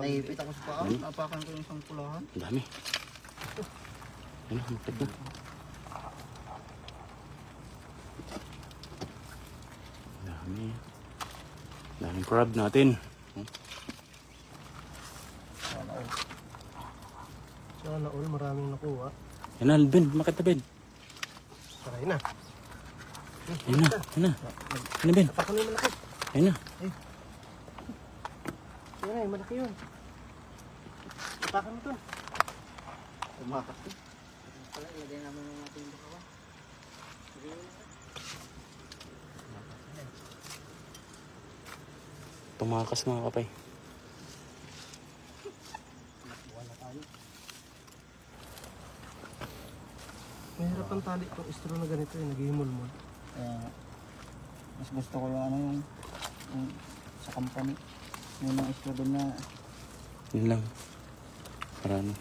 Naipit ako sa paa. Napakan ko yung isang pulahan. Ang dami. Ano, mapit na. Dami. Daming crab natin. Sana all, maraming nakuha. Yan na, Ben. Makita, Ben. Saray na. Yan na, yan na. Yan na, Ben. Tapakan mo yung malaki. Yan na. Yan na, malaki yun. Tapakan mo ito. Tumakas ko. Pala, ilagay namin yung ating bakawa. Tumakas mga kapay. Mahirap ang tali itong istro na ganito eh, naghihimol-mol. Mas gusto ko yung ano yung sa company. Yung mga istro doon na Yun lang. Para ano.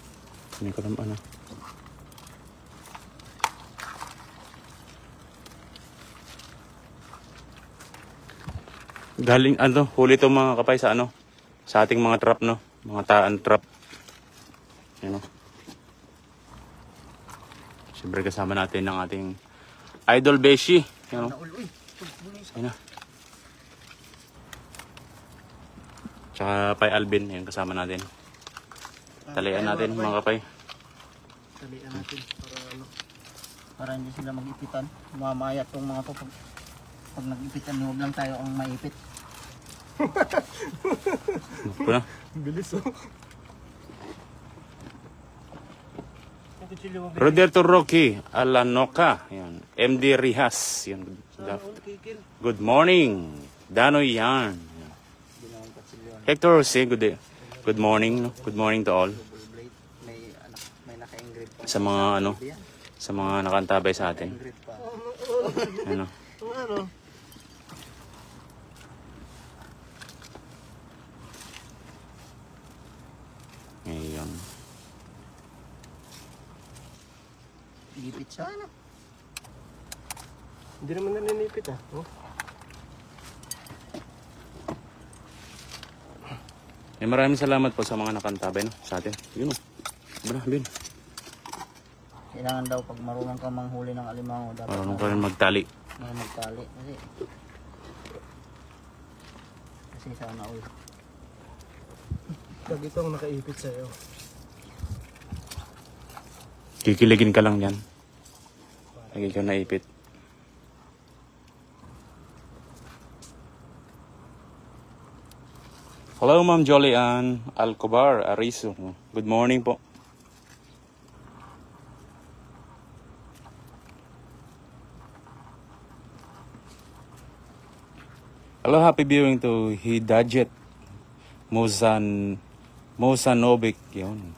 Hindi ko alam ano. Galing ano, huli itong mga kapay sa ano. Sa ating mga trap no. Mga taan trap. Yan o. Siyempre kasama natin ang ating Idol Beshi. Yan o. Yan na. Tsaka Pai Alvin. Yan kasama natin. Talian natin mga kapay. Talian natin para ano. para hindi sila mag-ipitan. Mamayat tong mga to. Pag nag-ipitan, huwag lang tayo ang maipit. Ito na. Bilis oh. Roberto Rocky Alanoca. Yan. MD Rihas. Yan. Good morning. Danoy yan. Hector, say good day. Good morning. No? Good morning to all. May naka-engrave pa. Sa mga ano, sa mga nakantabay sa atin. Engrave pa. Ano? Ano? Ngayon. Gipit sana. Hindi naman naninipit ah. Oh. Maraming salamat po sa mga nakantabay no, sa atin. Yun o. Bin. Kailangan daw pag marunong ka manghuli ng alimango, dapat Marunong ka rin magtali. magtali. Kasi sana all. Pag itong nakaipit sa'yo. Kikiligin ka lang yan. Lagi ka naipit. Hello Ma'am Jolian Alcobar Arizo. Good morning po. Hello, happy viewing to Hidajet Mosanovic. Yun.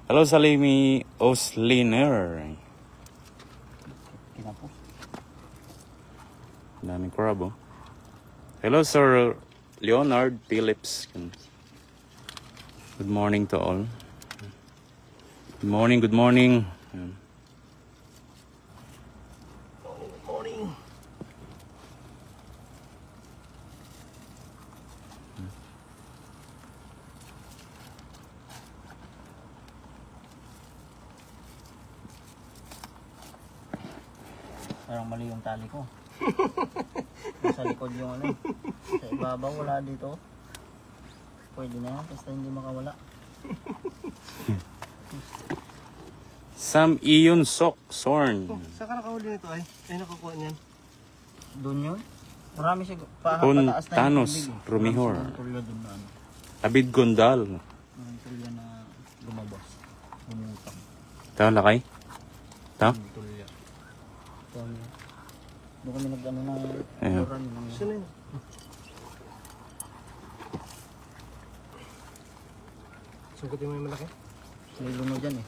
Hello Salimi Osliner. Kinapos. Daming crab oh. Hello Sir Leonard Phillips. Good morning to all. Good morning, good morning. Morning. Parang mali yung tali ko. Sa likod yung ano. Sa ibabaw wala dito. Pwede na yan, basta hindi makawala. Sam Iyon Sok Sorn. Oh, saan ka nakahuli nito ay? Ay nakakuha niyan. Doon yun. Marami siya pataas na Thanos tubig, eh. Rumihor. Marami tulya doon na ano. Abid Gondal. Marami tulya na lumabas. Lumutang. Ito, lakay. Ito. Tulya. Doon kami nag-ano ng Ayun. run ng Saan na yun? Sungkutin mo yung malaki? may luno dyan eh.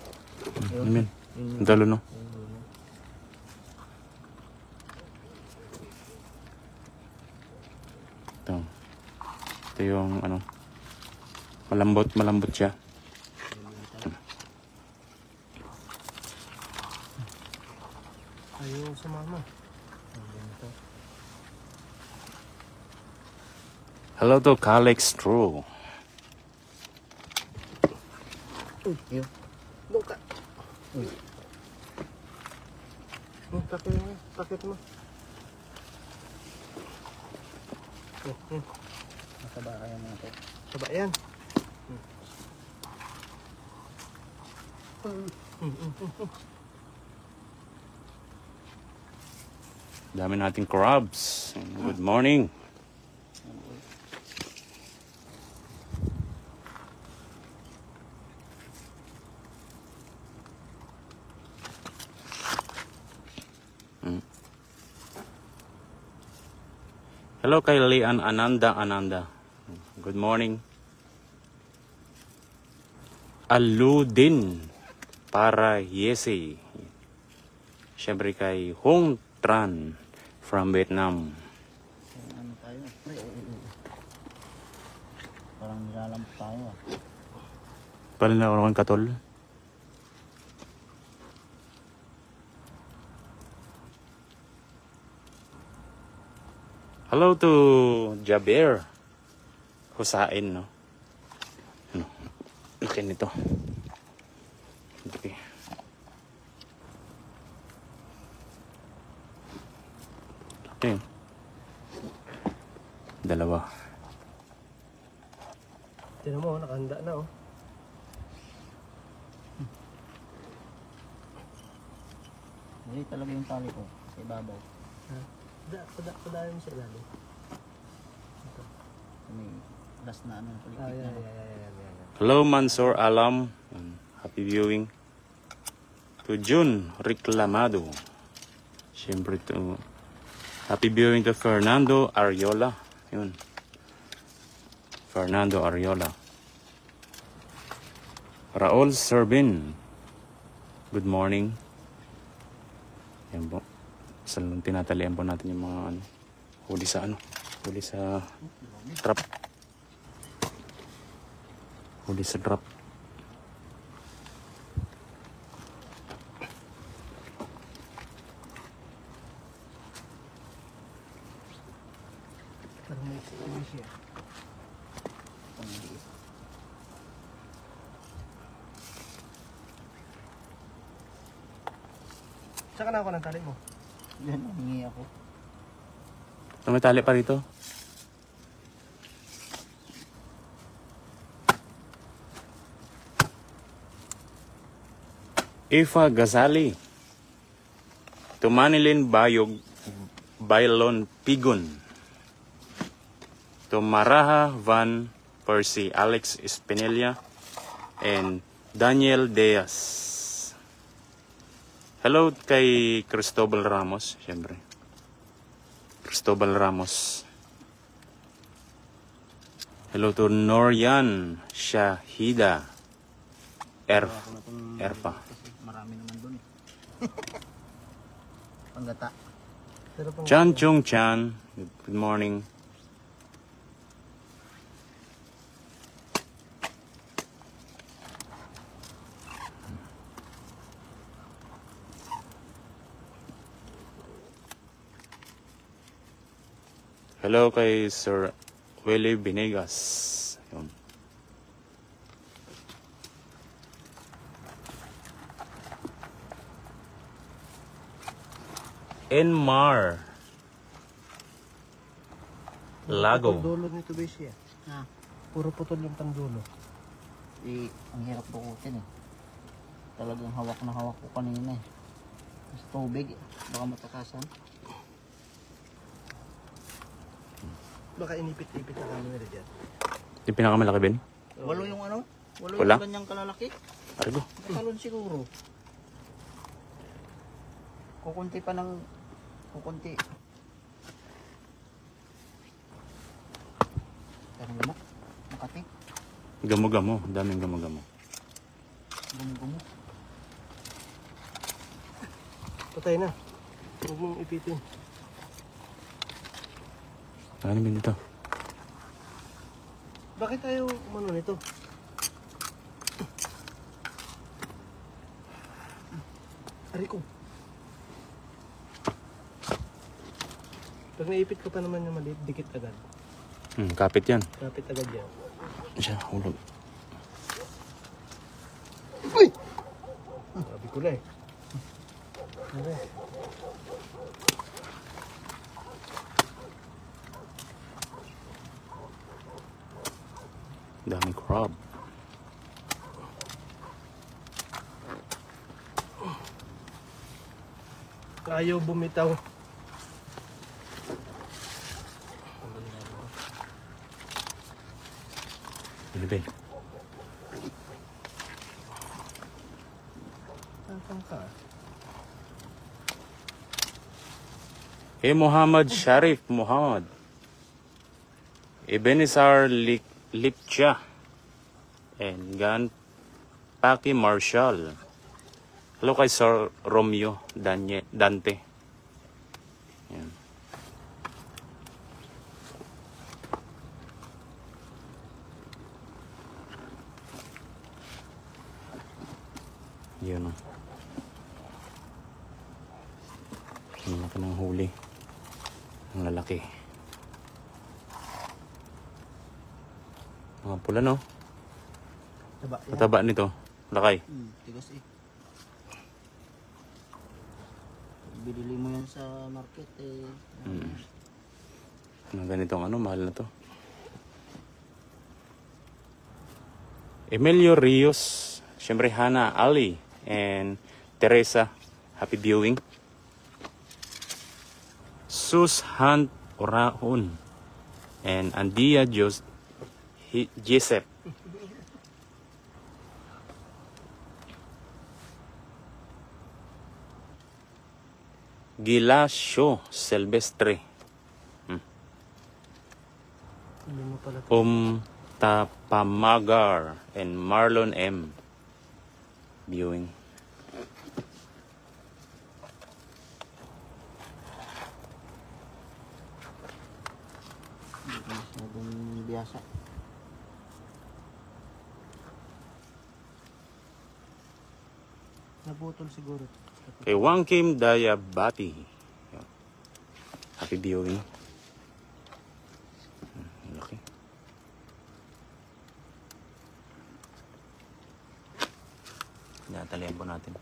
Ayun. Amen. Ang dalo no. Ito. Ito yung ano. Malambot siya. Ayaw sumama. Hello to Calix True. Yun. Doon ka. Uy. Pakit mo. Masaba kaya mga ito. Saba yan. Dami nating crabs. Good morning. Hello kay Lian Ananda. Good morning. Aludin para Yesi. Siyempre kay Hong Tran from Vietnam. Ano tayo? Parang nilalamp tayo ah. Pala na ako katol. Hello to Jaber. Husain, no? Ano? Laki nito. Okay. Okay. Dalawa. Tinan mo, nakahanda na oh. Hindi talaga yung tali ko. Sa ibabaw. Padayon mo sa ilalim. May last na ano. Ah, Palikpik yan. na. Hello Mansor Alam. Happy viewing. To June Reclamado. Siyempre to happy viewing to Fernando Ariola. Yun. Fernando Ariola. Raul Serbin. Good morning. Yan po. Tinatalian po natin yung mga ano. Huli sa ano. Huli sa trap. Huli sa trap. Parang may siya. Pangiliit. Saka na ako ng tali mo. Yan, hingi ako. May tali pa rito. Ifa Gazali. Tumanilin Bayog Bailon Pigon. Tumaraha Van Percy Alex Espinilla and Daniel Diaz. Hello kay Cristobal Ramos, siyempre. Cristobal Ramos. Hello to Norian Shahida. Erfa. Kasi marami naman dun eh. Panggata. Pero pang Chan Chung Chan. Good morning. Hello kay Sir Willie Binegas. Yun. Enmar Lago. putol dulo nito ba siya? Ha? Puro putol yung pandulo. Eh, ang hirap bukutin eh. Talagang hawak na hawak ko kanina eh. Sa tubig eh. Baka matakasan. Baka inipit-ipit na kami nila dyan. Yung pinakamalaki, Ben? Walo yung ano? Walo Wala? yung ganyang kalalaki. Arigo. Talon siguro. Kukunti pa ng... Kukunti. Parang lamok. Makati. Gamo-gamo. Daming gamo-gamo. Gumo-gumo. Patay na. Huwag mong ipitin. Ano ba dito? Bakit tayo umano nito? Ari ko. Pag naipit ko pa naman yung maliit, dikit agad. Kapit yan. Kapit agad yan. Siya, hulog. Uy! Sabi ko na eh. Okay. Daming crab. Ayaw bumitaw. Ano ba? Tatang ka. Hey Muhammad Sharif Muhammad. Ebenezer Lipcha. And Gan Paki Marshall. Hello kay Sir Romeo Dante. Yan. Yun o. Ang laki ng huli. Ang lalaki. Mga pula no? Taba yan. Pataba nito. Lakay. Tigas eh. Binili mo yan sa market eh. Ang ganitong ano, mahal na to. Emilio Rios. Siyempre Hana Ali. And Teresa. Happy viewing. Sus Hunt Oraon. And Andia Jesep. Gilasio Silvestre. Hindi mo pala. Tapamagar and Marlon M. Viewing. Masyadong biyasa. Naputol siguro. Kay Wangkim Dayabati. Happy viewing. Laki. Natalian po natin.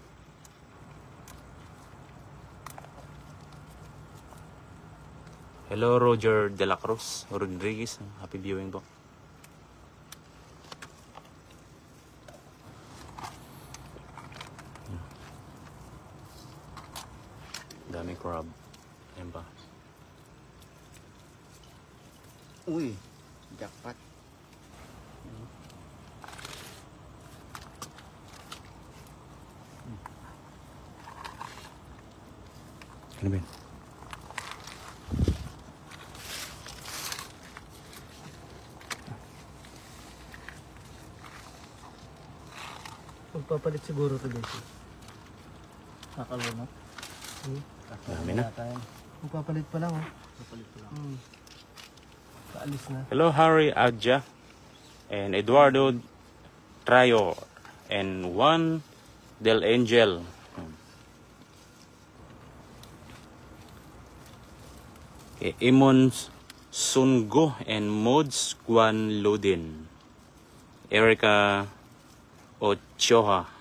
Hello Roger De La Cruz Rodriguez. Happy viewing po. Daming crab. Ayan pa. Uy, jackpot. Ano ba yun? Magpapalit siguro ito dito. Nakalunok. Dami na. Magpapalit pa lang oh. Kapalit ko lang. Kaalis na. Hello Harry Adja and Eduardo Trayor and Juan Del Angel. Okay, Imon Sungo and Mods Guan Ludin. Erica Ochoa.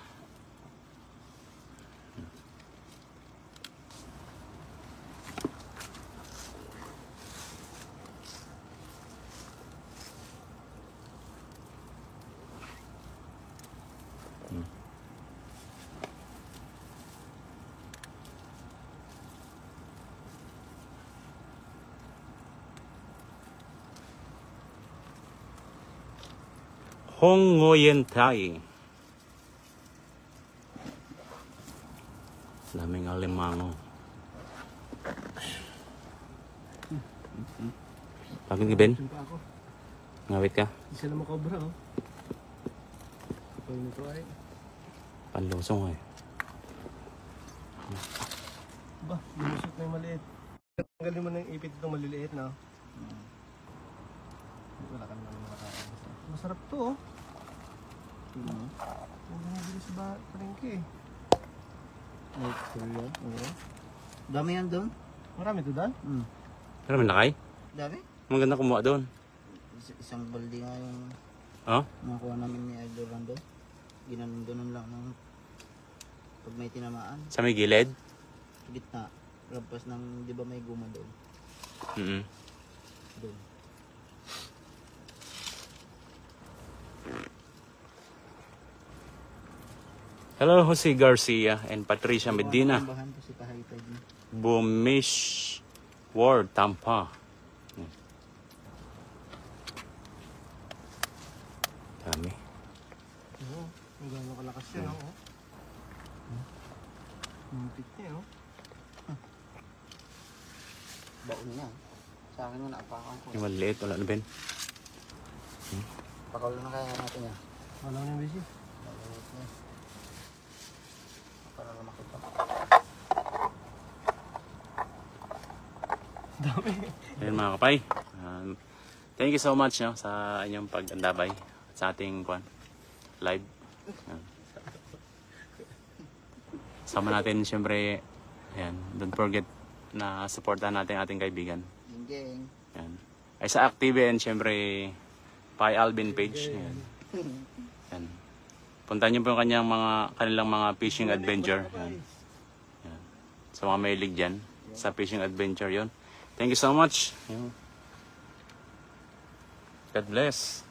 Hong Ngoyen Tai. Daming alimango. Bakit ka, Ben? Sumpa ako. Ngawit ka? Hindi sila makobra oh. Pag nito ay. Panlusong eh. Ba, lumusot na yung maliit. Tanggalin mo na yung ipit itong maliliit na. Wala ka naman makakain. Masarap to oh. Hindi nabili sa palengke eh. Ay, Korea. Oo. Dami yan doon. Marami to Dan? Ano man lakay? Dami? Maganda kumuha doon. Isang balde nga yung Oh? nakuha namin ni Idol Rando. Ginanon lang ng pag may tinamaan. Sa may gilid? Sa gitna. Lampas ng, di ba may guma doon? Mm. Doon. Hello, Jose Garcia and Patricia Medina. Bahan kasi pa-high tide niya. Bumish Ward, Tampa. Dami. Oo. Ang gano'ng kalakas yan, oh. Muntik niya, oh. Baon na. Sa akin na naapakan ko. Yung maliit, wala na Ben. Pakawala na kaya natin yan. Wala na yung busy. Maliit na. Para lumaki pa. Dami. Ayun mga kapay. Thank you so much no, sa inyong pag-andabay sa ating live. Sama natin siyempre, ayan, don't forget na supportahan natin ating kaibigan. Geng. Ayan. Ay sa Active and siyempre Pai Alvin page. Ayan. Ayan. Puntahan niyo po yung kanilang mga fishing adventure. Ayan. Ayan. Sa mga mahilig dyan, sa fishing adventure yon. Thank you so much. God bless.